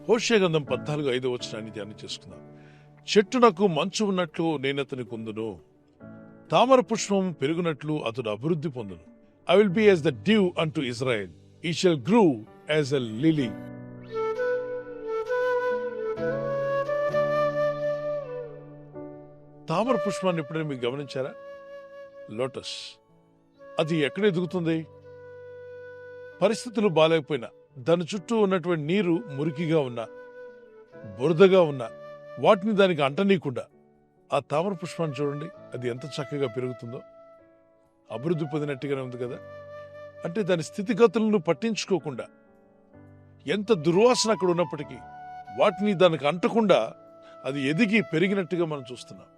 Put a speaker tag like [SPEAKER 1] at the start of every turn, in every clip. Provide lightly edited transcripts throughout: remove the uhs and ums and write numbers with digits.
[SPEAKER 1] హోషేయ గ్రంథం 14:5 ధ్యానం చేసుకుందాం. చెట్టునకు మంచు ఉన్నట్లు నేనతని కొందును, తామర పుష్పం పెరుగునట్లు అతడు అభివృద్ధి పొందును. I will be as the due unto Israel, he shall grow as a lily. తామర పుష్పాన్ని ఎప్పుడైనా మీరు గమనించారా? లోటస్ అది ఎక్కడ ఎదుగుతుంది? పరిస్థితులు బాలేకపోయినా, దాని చుట్టూ ఉన్నటువంటి నీరు మురికిగా ఉన్నా, బురదగా ఉన్నా, వాటిని దానికి అంటనీయకుండా ఆ తామర పుష్పాన్ని చూడండి, అది ఎంత చక్కగా పెరుగుతుందో. అభివృద్ధి పొందినట్టుగానే ఉంది కదా. అంటే దాని స్థితిగతులను పట్టించుకోకుండా, ఎంత దుర్వాసన అక్కడ ఉన్నప్పటికీ వాటిని దానికి అంటకుండా అది ఎదిగి పెరిగినట్టుగా మనం చూస్తున్నాం.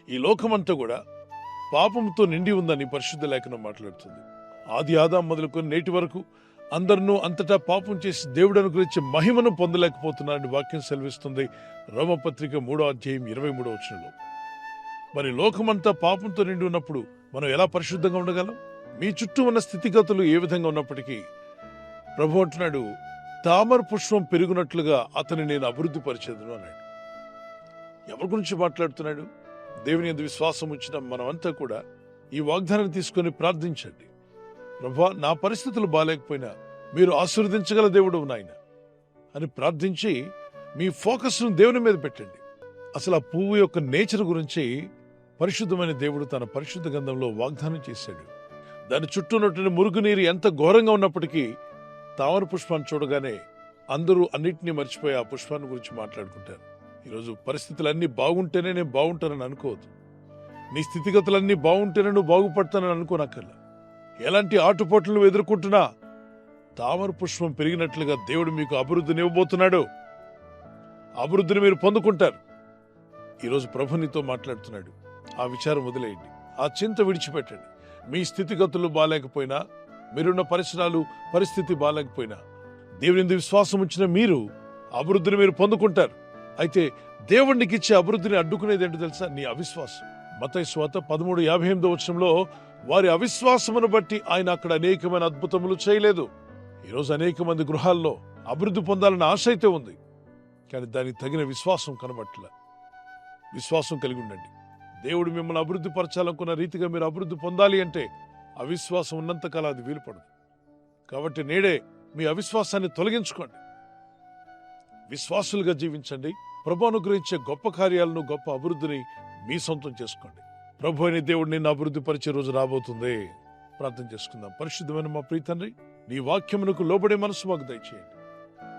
[SPEAKER 1] ఈ లోకమంతా కూడా పాపంతో నిండి ఉందని పరిశుద్ధ లేఖనం మాట్లాడుతుంది. ఆది ఆదాం మొదలుకొని నేటి వరకు అందరినూ అంతటా పాపం చేసి దేవుడు అనుగ్రహించే మహిమను పొందలేకపోతున్నారని వాక్యం సెలవిస్తుంది. రోమపత్రిక 3:23 మరి లోకమంతా పాపంతో నిండి ఉన్నప్పుడు మనం ఎలా పరిశుద్ధంగా ఉండగలం? మీ చుట్టూ ఉన్న స్థితిగతులు ఏ విధంగా ఉన్నప్పటికీ ప్రభు అంటున్నాడు, తామర పుష్పం పెరుగునట్లుగా అతని నేను అభివృద్ధి పరిచేదను అన్నాడు. ఎవరి గురించి మాట్లాడుతున్నాడు? దేవుని యందు విశ్వాసం ఉంచిన మనమంతా కూడా ఈ వాగ్దానాన్ని తీసుకొని ప్రార్థించండి. ప్రభా, నా పరిస్థితులు బాలేకపోయినా మీరు ఆశీర్వదించగల దేవుడు నాయన అని ప్రార్థించి మీ ఫోకస్ను దేవుని మీద పెట్టండి. అసలు ఆ పువ్వు యొక్క నేచర్ గురించి పరిశుద్ధమైన దేవుడు తన పరిశుద్ధ గ్రంథంలో వాగ్దానం చేశాడు. దాని చుట్టూ ఉన్నటువంటి మురుగునీరు ఎంత ఘోరంగా ఉన్నప్పటికీ తామర పుష్పాన్ని చూడగానే అందరూ అన్నిటినీ మర్చిపోయి ఆ పుష్పాన్ని గురించి మాట్లాడుకుంటారు. ఈరోజు పరిస్థితులన్నీ బాగుంటేనే నేను బాగుంటానని అనుకోవద్దు. నీ స్థితిగతులన్నీ బాగుంటేనే నువ్వు బాగుపడతానని అనుకోనక్కర్లా. ఎలాంటి ఆటుపోట్లను ఎదుర్కొంటున్నా తామర పుష్పం పెరిగినట్లుగా దేవుడు మీకు అభివృద్ధిని ఇవ్వబోతున్నాడు. అభివృద్ధిని మీరు పొందుకుంటారు. ఈరోజు ప్రభు నీతో మాట్లాడుతున్నాడు. ఆ విచారం వదిలేయండి, ఆ చింత విడిచిపెట్టండి. మీ స్థితిగతులు బాలేకపోయినా, మీరున్న పరిస్థితి బాలేకపోయినా దేవుని విశ్వాసం ఉంచిన మీరు అభివృద్ధిని మీరు పొందుకుంటారు. అయితే దేవునికి ఇచ్చే అభివృద్ధిని అడ్డుకునేది ఏంటో తెలుసా? నీ అవిశ్వాసం. మత్తయి సువార్త 13:58 వారి అవిశ్వాసమును బట్టి ఆయన అక్కడ అనేకమైన అద్భుతములు చేయలేదు. ఈరోజు అనేక మంది గృహాల్లో అభివృద్ధి పొందాలన్న ఆశ అయితే ఉంది, కానీ దానికి తగిన విశ్వాసం కనబట్ల. విశ్వాసం కలిగి ఉండండి. దేవుడు మిమ్మల్ని అభివృద్ధి పరచాలనుకున్న రీతిగా మీరు అభివృద్ధి పొందాలి అంటే అవిశ్వాసం ఉన్నంతకాలం అది వీలుపడదు. కాబట్టి నేడే మీ అవిశ్వాసాన్ని తొలగించుకోండి, విశ్వాసులుగా జీవించండి. ప్రభు అనుగ్రహించే గొప్ప కార్యాలను, గొప్ప అభివృద్ధిని మీ సొంతం చేసుకోండి. ప్రభు అయిన దేవుడు నిన్ను అభివృద్ధి పరిచే రోజు రాబోతుంది. ప్రార్థన చేసుకుందాం. పరిశుద్ధమైన మా ప్రియ తండ్రి, నీ వాక్యమునకు లోబడే మనసు మాకు దయచేయండి.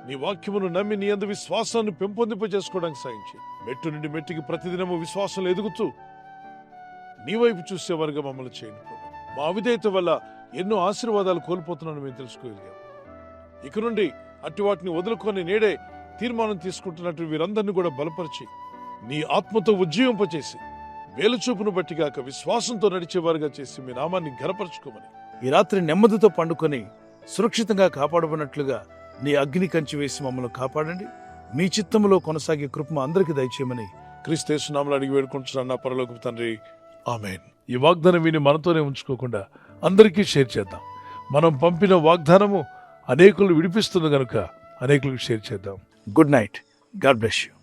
[SPEAKER 1] నీ వాక్యమును నమ్మి నీ యందు విశ్వాసాన్ని పెంపొందింప చేసుకోవడానికి సాయం చేయండి. మెట్టు నుండి మెట్టుకి ప్రతిదినము విశ్వాసంలో ఎదుగుతూ నీ వైపు చూసేవారుగా మమ్మల్ని చేయండి ప్రభు. మా అవిధేయత వల్ల ఎన్నో ఆశీర్వాదాలు కోల్పోతున్నాను మేము తెలుసుకోగలిగాం. ఇక నుండి అట్టి వాటిని వదులుకొని నేడే తీర్మానం తీసుకుంటున్నట్టు వీరందరినీ కూడా బలపరిచి నీ ఆత్మతో ఉజ్జీవింపచేసి వేలుచూపును బట్టి గాక విశ్వాసంతో నడిచేవారుగా చేసి మీ నామాన్ని ఘనపరచుకోమని, ఈ రాత్రి నెమ్మదితో పండుకొని సురక్షితంగా కాపాడబడినట్లుగా నీ అగ్ని కంచి వేసి మమ్మల్ని కాపాడండి. మీ చిత్తములో కొనసాగే కృప అందరికీ దయచేయమని క్రీస్తు యేసు నామములో అడిగి వేడుకుంటున్నాను నా పరలోకపు తండ్రి, ఆమేన్. ఈ వాగ్దానం విని మనతోనే ఉంచుకోకుండా అందరికీ షేర్ చేద్దాం. మనం పంపిన వాగ్దానము అనేకులు విడిపిస్తుంది కనుక అనేకులకు షేర్ చేద్దాం. Good night. God bless you.